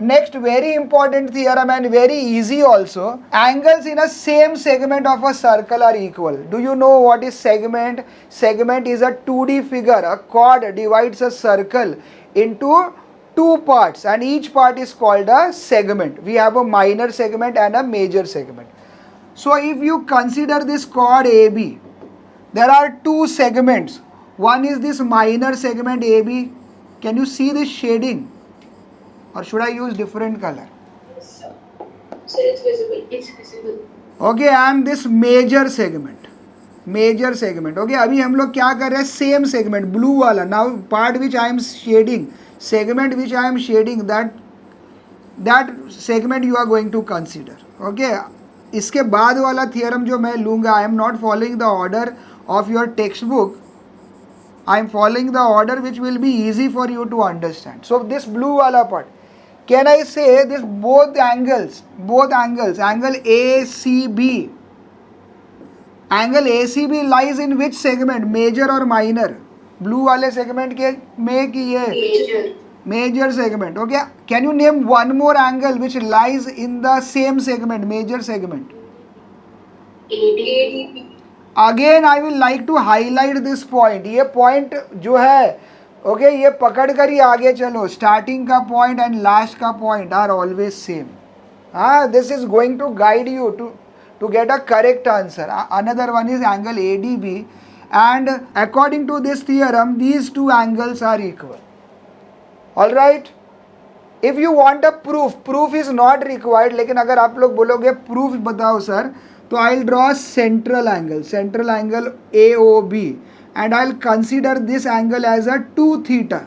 Next, very important theorem and very easy also. Angles in a same segment of a circle are equal. Do you know what is segment? Segment is a 2D figure. A chord divides a circle into two parts and each part is called a segment. We have a minor segment and a major segment. So if you consider this chord AB, there are two segments. One is this minor segment AB. Can you see this shading? Or should I use different color? So it's visible. It's visible. Okay, and this major segment. Major segment. Okay, अभी हम लोग क्या कर रहे हैं? Same segment, blue वाला. Now part which I am shading, segment which I am shading, that segment you are going to consider. Okay, इसके बाद वाला theorem जो मैं लूँगा, I am not following the order of your textbook. I am following the order which will be easy for you to understand. So this blue wala part, can I say this both angles, angle ACB, angle ACB lies in which segment, major or minor? Blue वाले segment के में कि ये major segment. Okay, can you name one more angle which lies in the same segment, major segment? ADB. Again I will like to highlight this point. ये point जो है okay ये पकड़ कर ही आगे चलो. स्टार्टिंग का पॉइंट एंड लास्ट का point are always same. This is going to guide you to get a correct answer. Another one is angle ADB and according to this theorem these two angles are equal. All right, if you want a proof is not required. लेकिन अगर आप लोग बोलोगे proof बताओ sir, तो I'll draw a central angle AOB and I'll consider this angle as a 2 theta,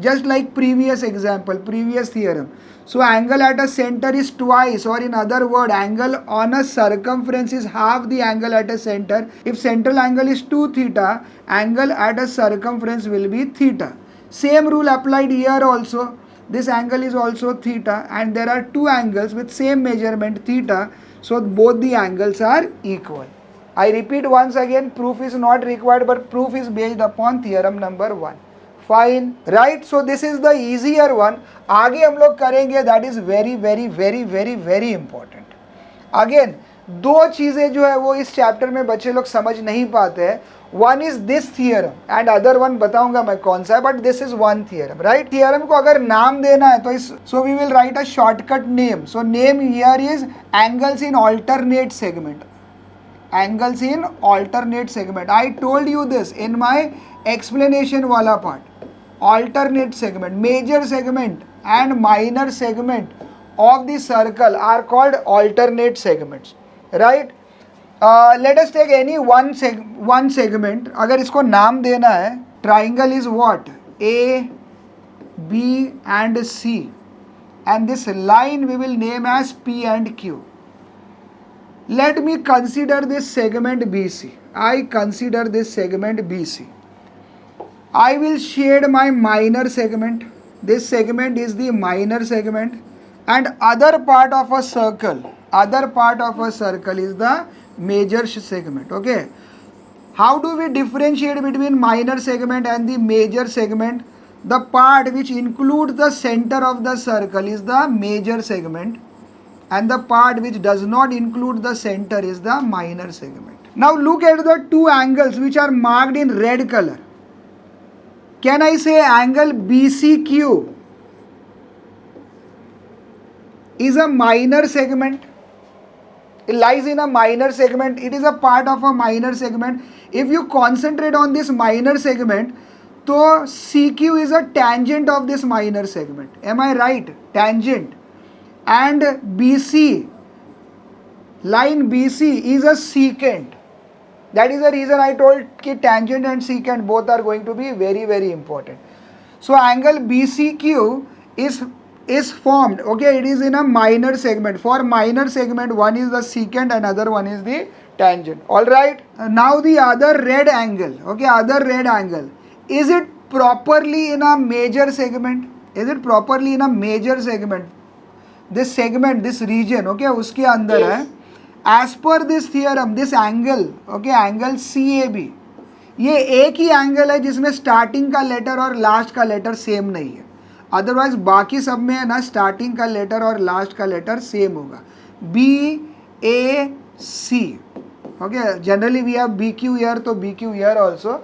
just like previous example, previous theorem. So angle at a center is twice, or in other word, angle on a circumference is half the angle at a center. If central angle is 2 theta, angle at a circumference will be theta. Same rule applied here also. This angle is also theta and there are two angles with same measurement theta. So both the angles are equal. I repeat once again, proof is not required but proof is based upon theorem number 1. Fine, right? So this is the easier one. आगे हम लोग करेंगे, that is very important. Again, दो चीज़ें जो है वो इस चैप्टर में बच्चे लोग समझ नहीं पाते हैं. One is this theorem and other one बताऊंगा मैं कौन सा है, but this is one theorem, right. Theorem को अगर नाम देना है तो इस so we will write a shortcut name. So name here is angles in alternate segment. Angles in alternate segment. I told you this in my explanation वाला part. Alternate segment, major segment and minor segment of the circle are called alternate segments, right. Let us take any one segment. अगर इसको नाम देना है, triangle is what? A, B and C, and this line we will name as P and Q. Let me consider this segment BC. I consider this segment BC. I will shade my minor segment. This segment is the minor segment. And other part of a circle is the major segment. Okay, how do we differentiate between minor segment and the major segment? The part which includes the center of the circle is the major segment and the part which does not include the center is the minor segment. Now look at the two angles which are marked in red color. Can I say angle BCQ is a minor segment? It lies in a minor segment. It is a part of a minor segment. If you concentrate on this minor segment, so CQ is a tangent of this minor segment. Am I right? Tangent. And BC, line BC is a secant. That is the reason I told that tangent and secant both are going to be very important. So angle BCQ is formed, okay, it is in a minor segment. For minor segment, one is the secant and other one is the tangent. All right, now the other red angle, okay, other red angle, is it properly in a major segment? Is it properly in a major segment? This segment, this region, okay, उसके अंदर है. As per this theorem, this angle, okay, angle CAB, ये एक ही angle है जिसमें starting का letter और last का लेटर सेम नहीं है. अदरवाइज बाकी सब में है ना स्टार्टिंग का लेटर और लास्ट का लेटर सेम होगा. BAC. Okay, generally we have BQ here, so BQ here also.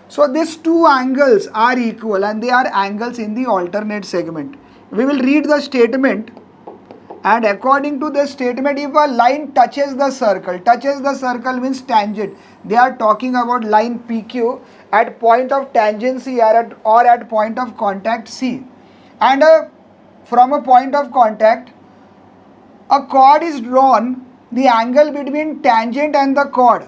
So these two angles are equal and they are angles in the alternate segment. We will read the statement, and according to the statement, if a line touches the circle means tangent. They are talking about line PQ at point of tangency or at point of contact C. And from a point of contact, a chord is drawn, the angle between tangent and the chord.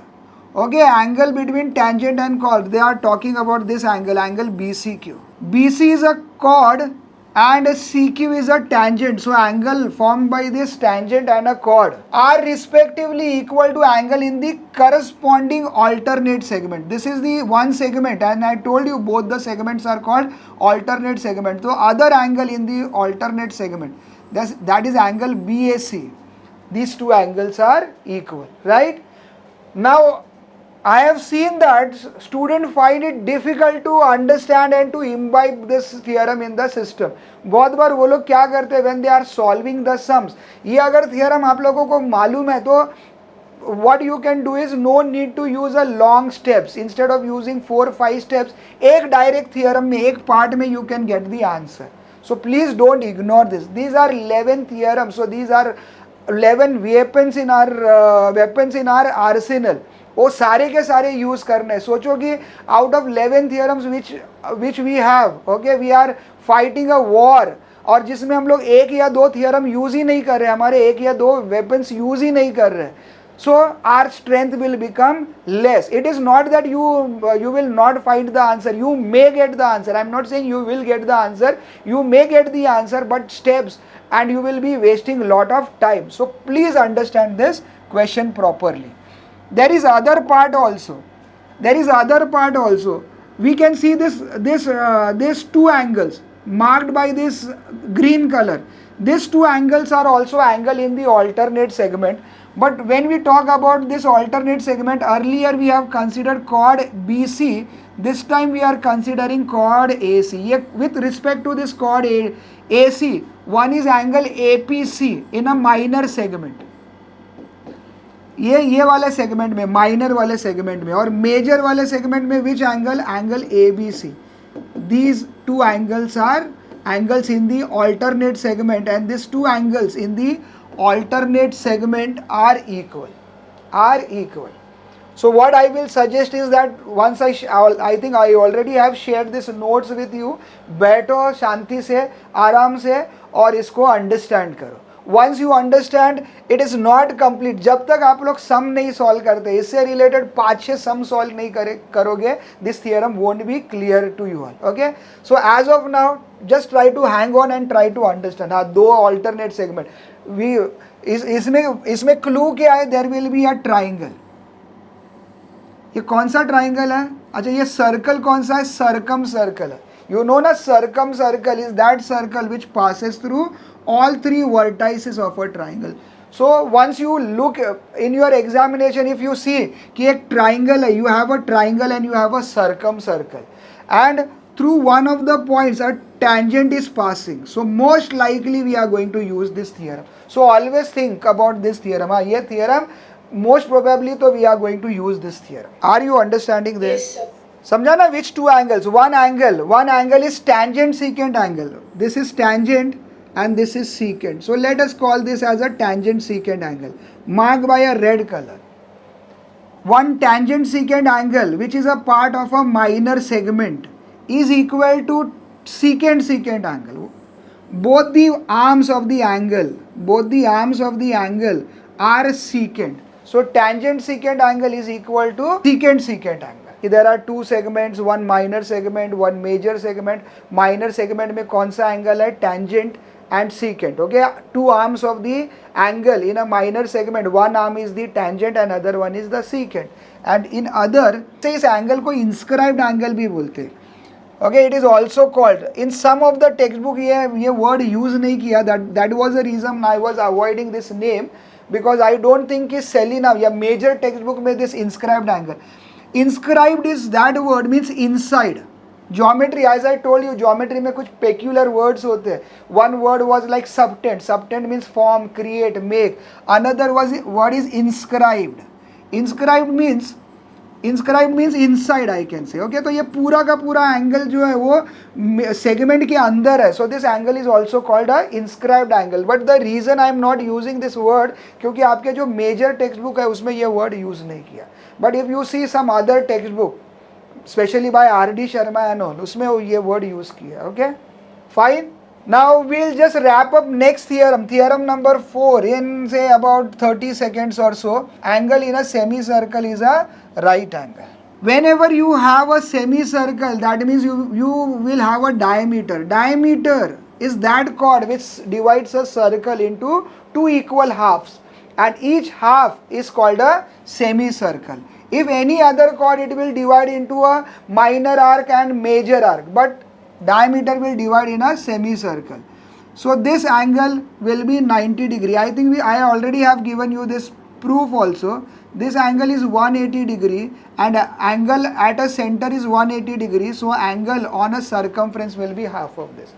Okay, angle between tangent and chord. They are talking about this angle BCQ. BC is a chord and CQ is a tangent. So angle formed by this tangent and a chord are respectively equal to angle in the corresponding alternate segment. This is the one segment, and I told you both the segments are called alternate segment. So other angle in the alternate segment, that is angle BAC. These two angles are equal, right? Now I have seen that students find it difficult to understand and to imbibe this theorem in the system. बहुत बार वो लोग क्या करते हैं when they are solving the sums, ये अगर theorem आप लोगों को मालूम है तो what you can do is no need to use a long steps. Instead of using 4-5 steps, एक direct theorem में एक part में you can get the answer. So please don't ignore this. These are 11 theorems. So these are 11 weapons in our arsenal. वो सारे के सारे use करने. सोचो कि out of 11 theorems which we have, okay, we are fighting a war, और जिसमें हम लोग एक या दो थियरम यूज ही नहीं कर रहे, हमारे एक या दो वेपन्स यूज ही नहीं कर रहे. So our strength will become less. It is not that you will not find the answer. You may get the answer. I am not saying you will get the answer. You may get the answer, but steps, and you will be wasting lot of time. So please understand this question properly. There is other part also. We can see these two angles marked by this green color. These two angles are also angle in the alternate segment. But when we talk about this alternate segment, earlier we have considered chord BC. This time we are considering chord AC. With respect to this chord AC, one is angle APC in a minor segment. ये वाले segment में, minor वाले segment में, और major वाले segment में which angle ABC. These two angles are angles in the alternate segment, and these two angles in the alternate segment are equal. So what I will suggest is that once I think I already have shared this notes with you. बैठो शांति से, आराम से, और इसको understand करो. Once you understand, it is not complete. जब तक आप लोग सम नहीं सॉल्व करते, इससे रिलेटेड 5-6 सम सॉल्व नहीं करोगे, this theorem won't be clear to you all. Okay, so as of now just try to hang on and try to understand. हाँ, दो alternate segment. इसमें क्लू क्या है? There will be a triangle. ये कौन सा ट्राइंगल है? अच्छा, ये सर्कल कौन सा है? सर्कम सर्कल है. You know ना, circum circle is that circle which passes through all three vertices of a triangle. So once you look in your examination, if you see कि एक triangle है, you have a triangle and you have a circum circle, and through one of the points a tangent is passing. So most likely we are going to use this theorem. So always think about this theorem. हाँ, ये theorem most probably तो we are going to use this theorem. Are you understanding this? Yes, sir. समझा ना? Which two angles? One angle is tangent secant angle. This is tangent and this is secant. So let us call this as a tangent secant angle, marked by a red color. One tangent secant angle, which is a part of a minor segment, is equal to secant angle. Both the arms of the angle are secant. So tangent secant angle is equal to secant angle. There are two segments, one minor segment, one major segment. Minor segment में कौन सा angle है? Tangent and secant. Okay, two arms of the angle in a minor segment. One arm is the tangent and other one is the secant. And in other, से इस angle को inscribed angle भी बोलते हैं. Okay, it is also called, in some of the textbook ये word use नहीं किया. That was the reason I was avoiding this name, because I don't think कि Selena या major textbook में this inscribed angle. Inscribed is that word means inside. Geometry, as I told you, geometry में कुछ peculiar words होते हैं. One word was like subtend. Subtend means form, create, make. Another word is inscribed. Inscribed means inside, I can say. Okay, तो ये पूरा का पूरा angle जो है वो सेगमेंट के अंदर है. So this angle is also called a inscribed angle. But the reason I am not using this word, क्योंकि आपके जो मेजर टेक्स्ट बुक है उसमें ये वर्ड यूज नहीं किया. But if you see some other text book, specially by R.D. Sharma and all, उसमें ये वर्ड यूज किया. Okay, fine. Now we'll just wrap up next theorem, theorem number 4, in say about 30 seconds or so. Angle in a semicircle is a right angle. Whenever you have a semicircle, that means you will have a diameter. Diameter is that chord which divides a circle into two equal halves, and each half is called a semicircle. If any other chord, it will divide into a minor arc and major arc, but diameter will divide in a semicircle. So this angle will be 90 degree. I think I already have given you this proof also. This angle is 180 degree and angle at a center is 180 degree. So angle on a circumference will be half of this.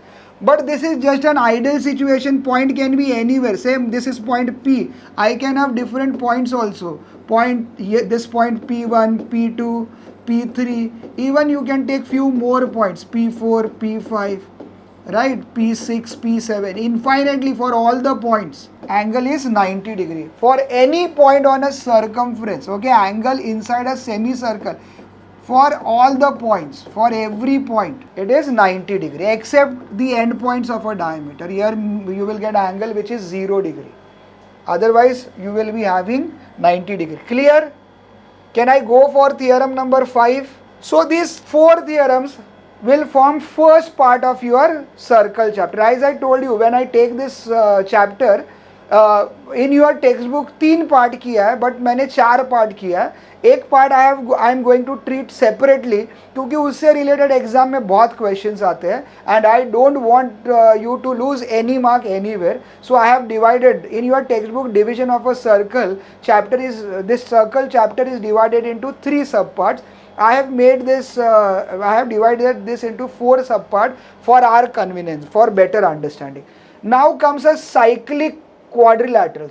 But this is just an ideal situation. Point can be anywhere. Same, this is point P. I can have different points also. Point here, this point P1, P2, P3. Even you can take few more points, P4, P5, right? P6, P7. Infinitely for all the points. Angle is 90 degree. For any point on a circumference, okay, angle inside a semicircle, for all the points, for every point, it is 90 degree, except the end points of a diameter. Here you will get angle which is 0 degree. Otherwise, you will be having 90 degree. Clear? Can I go for theorem number 5? So these 4 theorems will form first part of your circle chapter. As I told you, when I take this chapter, in your textbook 3 part किया है, but मैंने 4 part किया है. एक part I am going to treat separately, क्योंकि उससे related exam में बहुत क्वेश्चंस आते हैं and I don't want you to lose any mark anywhere. So I have divided in your text book division of a circle chapter is, this circle chapter is divided into 3 sub parts. I have made this, I have divided this into 4 subparts for our convenience, for better understanding. Now comes a cyclic quadrilateral.